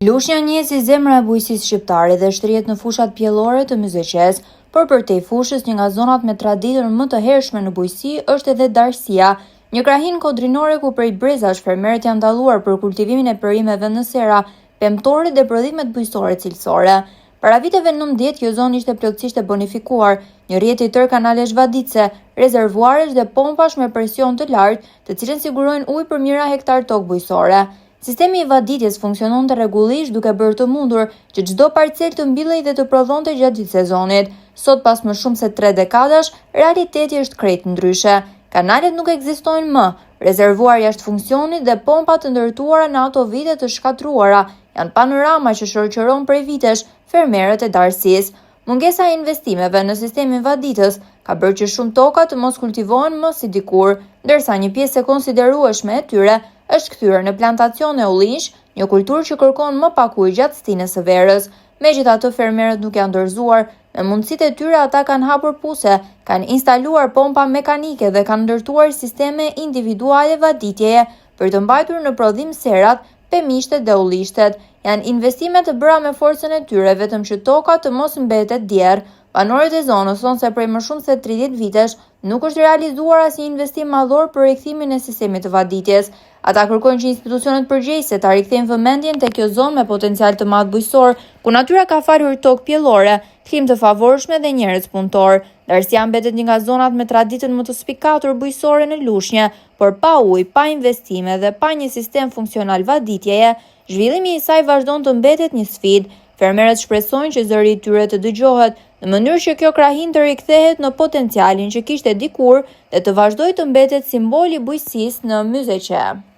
Lushnja njihet si zemra e bujqësisë shqiptare dhe shtrihet në fushat pjellore të Myzeqes, por përtej fushës, një nga zonat me traditën më të hershme në bujqësi është edhe Darësia, një krahinë kodrinore ku prej brezash fermerët janë dalluar për kultivimin e perimeve në sera pemtore dhe prodhimet bujqësore cilësore. Para viteve 90, kjo zonë ishte plotësisht e bonifikuar, një rrjet i tërë kanalesh vadice, rezervuaresh dhe pompash me presion të lartë, të cilën sigurojnë ujë për mijëra hektar tokë bujqësore. Sistemi i vaditjes funksiononte rregullisht duke bërë të mundur që çdo parcel të mbillej dhe të prodhonte gjatë gjithë sezonit. Sot, pas më shumë se 3 dekadash, realiteti është krejt ndryshe. Kanalet nuk ekzistojnë më, rezervuar jashtë funksionit dhe pompat të ndërtuara në ato vite të shkatruara janë panorama që shoqëron prej vitesh fermerët e Darësisë. Mungesa e investimeve në sistemin vaditës ka bërë që shumë toka të mos kultivohen më si dikur, ndërsa një pjesë e konsiderueshme e tyre është kthyer në plantacione ullinj, një kulturë që kërkon më pak ujë gjatë stinës së verës. Megjithatë, fermerët nuk janë dorëzuar, me mundësitë e tyre ata kanë hapur puse, kanë instaluar pompa mekanike dhe kanë ndërtuar sisteme individuale vaditjeje për të mbajtur në prodhim serat, pemishtet dhe ullishtet. Janë investime të bëra me forcën e tyre, vetëm që toka të mos mbetet djerë. Banorët e zonës thonë se prej më shumë se 30 vitesh nuk është realizuar asnjë investim madhor për rikthimin e sistemit të vaditjes. Ata kërkojnë që institucionet përgjegjëse ta rikthejnë vëmendjen te kjo zonë me potencial të madh bujqësor, ku natyra ka falur tokë pjellore, klim të favorshme dhe njerëz punëtor. Darësia mbetet një nga zonat me traditën më të spikatur bujqësore në Lushnjë, por pa ujë, pa investime dhe pa një sistem funksional vaditjeje, zhvillimi i saj vazhdon të mbetet një sfidë. Fermerët shpresojnë që zëri i tyre të dëgjohet, në mënyrë që kjo krahinë të rikthehet në potencialin që kishte dikur dhe të vazhdojë të mbetet simboli bujqësisë në Myzeqe.